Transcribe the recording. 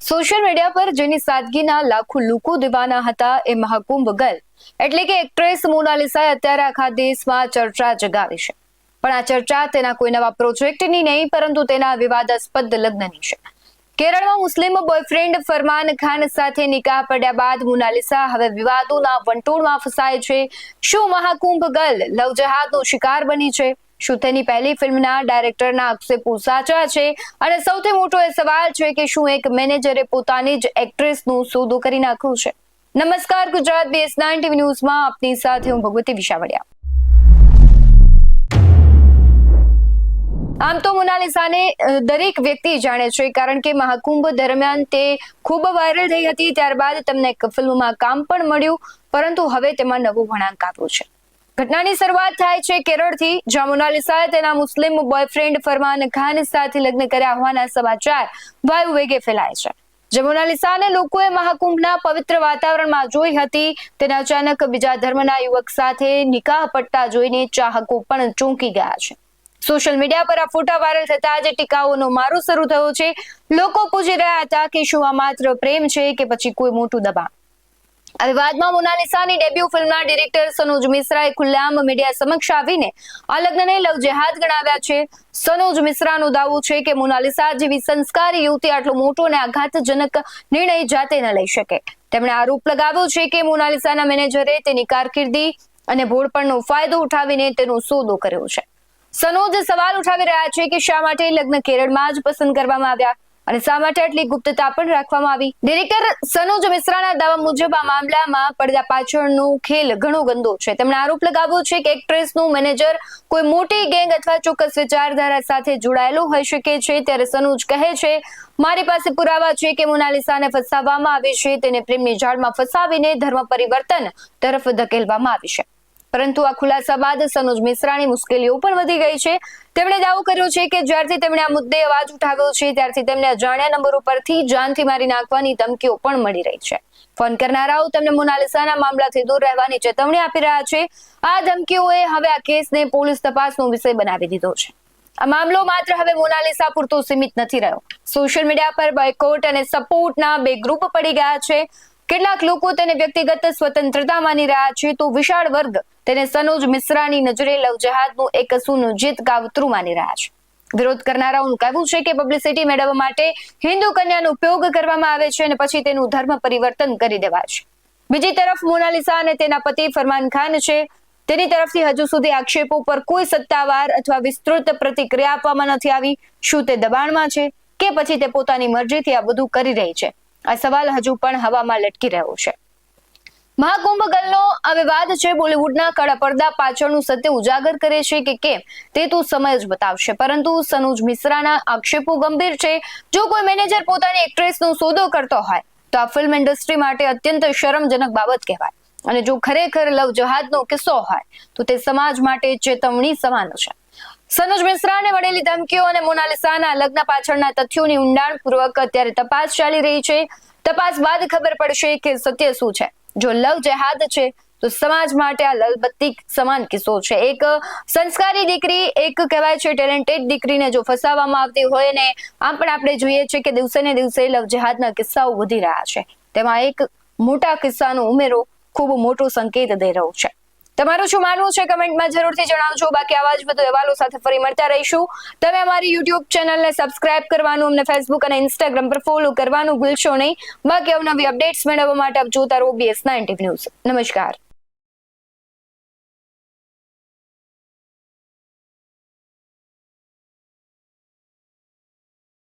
Social media પર જેની સાદગીના લાખો લોકો દીવાના હતા એ મહાકુંભ ગર્લ એટલે કે એક્ટ્રેસ મોનાલિસાએ અત્યારે આખા દેશમાં ચર્ચા જગાવી છે. પણ આ ચર્ચા તેના કોઈ નવા પ્રોજેક્ટની નહીં, પરંતુ તેના વિવાદાસ્પદ લગ્નની છે. કેરળમાં મુસ્લિમ બોયફ્રેન્ડ ફરમાન ખાન સાથે નિકાહ પડ્યા બાદ મોનાલિસા હવે વિવાદોના વંટોળમાં ફસાય છે. શું મહાકુંભ ગર્લ લવ જેહાદનો શિકાર બની છે? શું તેની પહેલી ફિલ્મના ડાયરેક્ટરના આક્ષેપો સાચા છે? અને સૌથી મોટો એ સવાલ છે કે શું એક મેનેજરે પોતાની જ એક્ટ્રેસનું સોદો કરી નાખ્યું છે? નમસ્કાર, ગુજરાત BS9 TV ન્યૂઝમાં આપની સાથે હું ભગવતી વિશાવડિયા. આમ તો મોનાલિસાને દરેક વ્યક્તિ જાણે છે, કારણ કે મહાકુંભ દરમિયાન તે ખૂબ વાયરલ થઈ હતી. ત્યારબાદ તેમને એક ફિલ્મમાં કામ પણ મળ્યું, પરંતુ હવે તેમાં નવો વળાંક આવ્યો છે. ઘટનાની શરૂઆત થાય છે કેરળથી, જ્યાં મોનાલિસાએ તેના મુસ્લિમ બોયફ્રેન્ડ ફરમાન ખાન સાથે લગ્ન કર્યા હોવાના સમાચાર વાયુ વેગે ફેલાય છે. જે મોનાલિસાને લોકોએ મહાકુંભના પવિત્ર વાતાવરણમાં જોઈ હતી, તેને અચાનક બીજા ધર્મના યુવક સાથે નિકાહ પડતા જોઈને ચાહકો પણ ચોંકી ગયા છે. સોશિયલ મીડિયા પર આ ફોટા વાયરલ થતા જ ટીકાઓનો મારો શરૂ થયો છે. લોકો પૂછી રહ્યા હતા કે શું આ માત્ર પ્રેમ છે કે પછી કોઈ મોટું દબાણ? આ વિવાદમાં મોનાલિસાની ડેબ્યુ ફિલ્મના ડિરેક્ટર સનોજ મિશ્રાએ ખુલ્લેઆમ મીડિયા સમક્ષ આવીને આ લગ્નને લવ જેહાદ ગણાવ્યા છે. સનોજ મિશ્રાનો દાવો છે કે મોનાલિસા જેવી સંસ્કારી યુવતી આટલો મોટો અને આઘાતજનક નિર્ણય જાતે ન લઈ શકે. તેમણે આરોપ લગાવ્યો છે કે મોનાલિસાના મેનેજરે તેની કારકિર્દી અને ભોળપણનો ફાયદો ઉઠાવીને તેનો સોદો કર્યો છે. સનોજ સવાલ ઉઠાવી રહ્યા છે કે શા માટે લગ્ન કેરળમાં જ પસંદ કરવામાં આવ્યા અને શા માટે આટલી ગુપ્તતા પણ રાખવામાં આવી. ડિરેક્ટર સનોજ મિશ્રાના દાવા મુજબ આ મામલામાં પડદા પાછળનો ખેલ ઘણો ગંદો છે. તેમણે આરોપ લગાવ્યો છે કે એક્ટ્રેસનું મેનેજર કોઈ મોટી ગેંગ અથવા ચોક્કસ વિચારધારા સાથે જોડાયેલો હોઈ શકે છે. ત્યારે સનોજ કહે છે, મારી પાસે પુરાવા છે કે મોનાલિસાને ફસાવવામાં આવી છે, તેને પ્રેમની જાળમાં ફસાવીને ધર્મ પરિવર્તન તરફ ધકેલવામાં આવી છે. પરંતુ આ ખુલાસા બાદ સનોજ મિશ્રાની મુશ્કેલીઓ પણ વધી ગઈ છે. તેમણે દાવો કર્યો છે કે જ્યારથી તેમણે આ મુદ્દે અવાજ ઉઠાવ્યો છે, ત્યારથી તેમને અજાણ્યા નંબરો પરથી જાનથી મારી નાખવાની ધમકીઓ પણ મળી રહી છે. ફોન કરનારાઓ તેમને મોનાલિસાના મામલાથી દૂર રહેવાની ચેતવણી આપી રહ્યા છે. આ ધમકીઓએ હવે આ કેસને પોલીસ તપાસનો વિષય બનાવી દીધો છે. આ મામલો માત્ર હવે મોનાલિસા પૂરતો સીમિત નથી રહ્યો. સોશિયલ મીડિયા પર બોયકોટ અને સપોર્ટના બે ગ્રુપ પડી ગયા છે. કેટલાક લોકો તેને વ્યક્તિગત સ્વતંત્રતા માની રહ્યા છે, તો વિશાળ વર્ગ તેને સનોજ મિશ્રાની નજરે લવ જેહાદનું એક સુનિયોજિત કાવતરું માની રહ્યા છે. વિરોધ કરનારાઓનું કહેવું છે કે પબ્લિસિટી મેળવવા માટે હિન્દુ કન્યાનો ઉપયોગ કરવામાં આવે છે અને પછી તેનું ધર્મ પરિવર્તન કરી દેવાય છે. બીજી તરફ મોનાલિસા અને તેના પતિ ફરમાન ખાન છે. તેની તરફથી હજુ સુધી આક્ષેપો પર કોઈ સત્તાવાર અથવા વિસ્તૃત પ્રતિક્રિયા આપવામાં નથી આવી. શું તે દબાણમાં છે કે પછી તે પોતાની મરજીથી આ બધું કરી રહી છે? આ સવાલ હજુ પણ હવામાં લટકી રહ્યો છે. મહાકુંભ ગર્લનો આ વિવાદ છે બોલિવૂડના કાળા પડદા પાછળનું સત્ય ઉજાગર કરે છે કે કેમ તે તો સમય જ બતાવશે. પરંતુ સનોજ મિશ્રાના આક્ષેપો ગંભીર છે. જો કોઈ મેનેજર પોતાની એક્ટ્રેસનો સોદો કરતો હોય તો આ ફિલ્મ ઇન્ડસ્ટ્રી માટે અત્યંત શરમજનક બાબત કહેવાય. અને જો ખરેખર લવ જેહાદનો કિસ્સો હોય તો તે સમાજ માટે ચેતવણી સમાન છે. સનોજ મિશ્રાને મળેલી ધમકીઓ અને મોનાલિસાના લગ્ન પાછળના તથ્યોની ઊંડાણપૂર્વક અત્યારે તપાસ ચાલી રહી છે. તપાસ બાદ ખબર પડશે કે સત્ય શું છે. જો લવ જેહાદ છે તો સમાજ માટે આ લલબત્તી સમાન કિસ્સો છે. એક સંસ્કારી દીકરી, એક કહેવાય છે ટેલેન્ટેડ દીકરીને જો ફસાવવામાં આવતી હોય ને આમ પણ આપણે જોઈએ છે કે દિવસે ને દિવસે લવ જેહાદના કિસ્સાઓ વધી રહ્યા છે. તેમાં એક મોટા કિસ્સાનો ઉમેરો ખૂબ મોટો સંકેત દઈ રહ્યો છે. તમારું શું માનવું છે કમેન્ટમાં જરૂરથી જણાવજો. બાકી આવા જ વધુ અહેવાલો સાથે ફરી મળતા રહીશું. તમે અમારી YouTube ચેનલને સબસ્ક્રાઇબ કરવાનું, અમને Facebook અને Instagram પર ફોલો કરવાનું ભૂલશો નહીં. બાકી અવનવી અપડેટ્સ મેળવવા માટે આપ જોતા રહો BS9 TV ન્યૂઝ. નમસ્કાર.